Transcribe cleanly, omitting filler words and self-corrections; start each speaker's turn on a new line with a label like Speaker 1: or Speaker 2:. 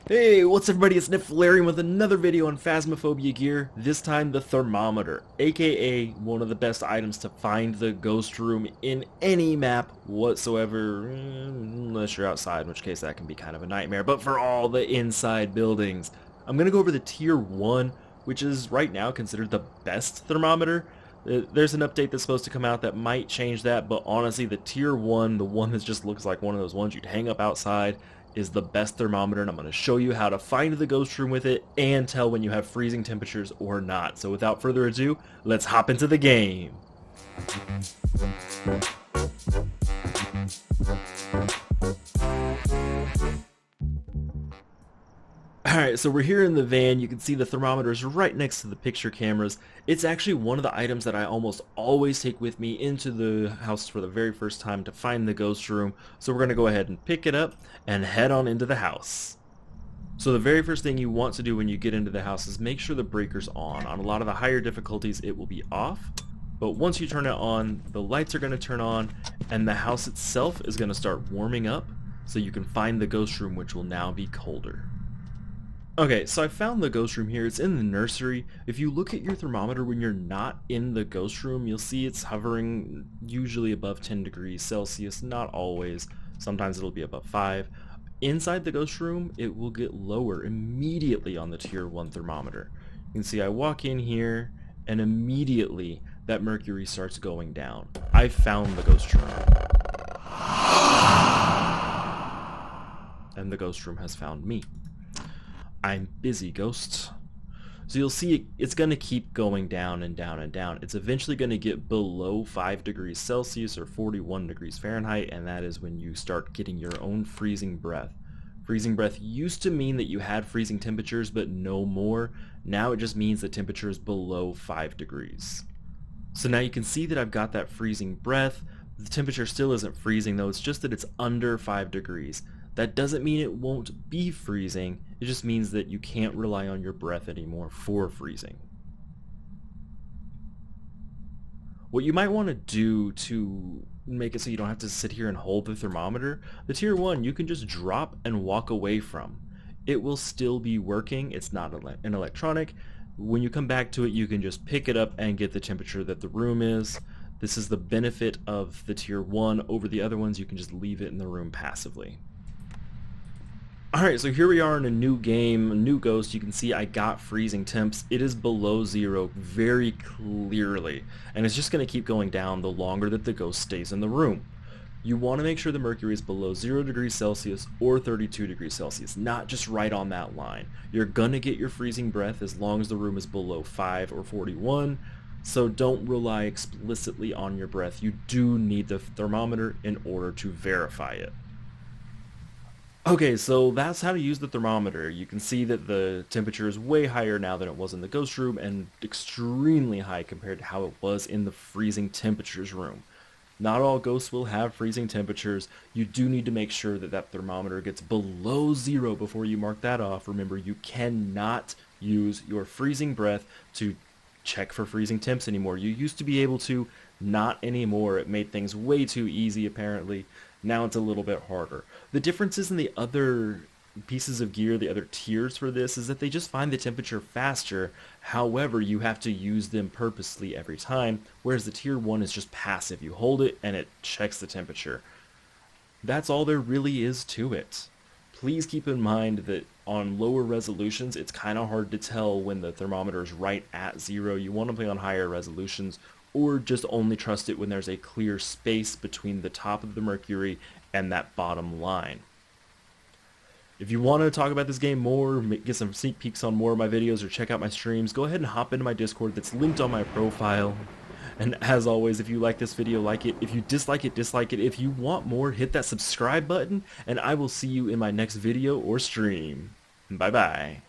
Speaker 1: Hey, what's everybody? It's Niflarian with another video on Phasmophobia gear, this time the Thermometer, aka one of the best items to find the ghost room in any map whatsoever, unless you're outside, in which case that can be kind of a nightmare, but for all the inside buildings. I'm going to go over the Tier 1, which is right now considered the best thermometer. There's an update that's supposed to come out that might change that, but honestly, the Tier 1, the one that just looks like one of those ones you'd hang up outside, is the best thermometer, and I'm going to show you how to find the ghost room with it and tell when you have freezing temperatures or not. So without further ado, let's hop into the game. Alright, so we're here in the van. You can see the thermometer is right next to the picture cameras. It's actually one of the items that I almost always take with me into the house for the very first time to find the ghost room. So we're going to go ahead and pick it up and head on into the house. So the very first thing you want to do when you get into the house is make sure the breaker's on. On a lot of the higher difficulties it will be off, but once you turn it on, the lights are going to turn on and the house itself is going to start warming up so you can find the ghost room, which will now be colder. Okay, so I found the ghost room here. It's in the nursery. If you look at your thermometer when you're not in the ghost room, you'll see it's hovering usually above 10 degrees Celsius, not always. Sometimes it'll be above 5. Inside the ghost room, it will get lower immediately on the Tier 1 thermometer. You can see I walk in here, and immediately that mercury starts going down. I found the ghost room. And the ghost room has found me. I'm busy, ghosts. So you'll see it's going to keep going down and down and down. It's eventually going to get below 5 degrees Celsius or 41 degrees Fahrenheit, and that is when you start getting your own freezing breath. Freezing breath used to mean that you had freezing temperatures, but no more. Now it just means the temperature is below 5 degrees. So now you can see that I've got that freezing breath. The temperature still isn't freezing though, it's just that it's under 5 degrees. That doesn't mean it won't be freezing, it just means that you can't rely on your breath anymore for freezing. What you might want to do to make it so you don't have to sit here and hold the thermometer, the Tier 1 you can just drop and walk away from. It will still be working, it's not an electronic. When you come back to it, you can just pick it up and get the temperature that the room is. This is the benefit of the Tier 1 over the other ones. You can just leave it in the room passively. Alright, so here we are in a new game, a new ghost. You can see I got freezing temps. It is below 0 very clearly, and it's just going to keep going down the longer that the ghost stays in the room. You want to make sure the mercury is below 0 degrees Celsius or 32 degrees Celsius, not just right on that line. You're going to get your freezing breath as long as the room is below 5 or 41, so don't rely explicitly on your breath. You do need the thermometer in order to verify it. Okay, so that's how to use the thermometer. You can see that the temperature is way higher now than it was in the ghost room and extremely high compared to how it was in the freezing temperatures room. Not all ghosts will have freezing temperatures. You do need to make sure that that thermometer gets below 0 before you mark that off. Remember, you cannot use your freezing breath to check for freezing temps anymore. You used to be able to, not anymore. It made things way too easy apparently. Now it's a little bit harder. The differences in the other pieces of gear, the other tiers for this, is that they just find the temperature faster. However, you have to use them purposely every time, whereas the Tier 1 is just passive. You hold it and it checks the temperature. That's all there really is to it. Please keep in mind that on lower resolutions, it's kind of hard to tell when the thermometer is right at 0. You want to play on higher resolutions, or just only trust it when there's a clear space between the top of the mercury and that bottom line. If you want to talk about this game more, get some sneak peeks on more of my videos, or check out my streams, go ahead and hop into my Discord that's linked on my profile. And as always, if you like this video, like it. If you dislike it, dislike it. If you want more, hit that subscribe button, and I will see you in my next video or stream. Bye bye.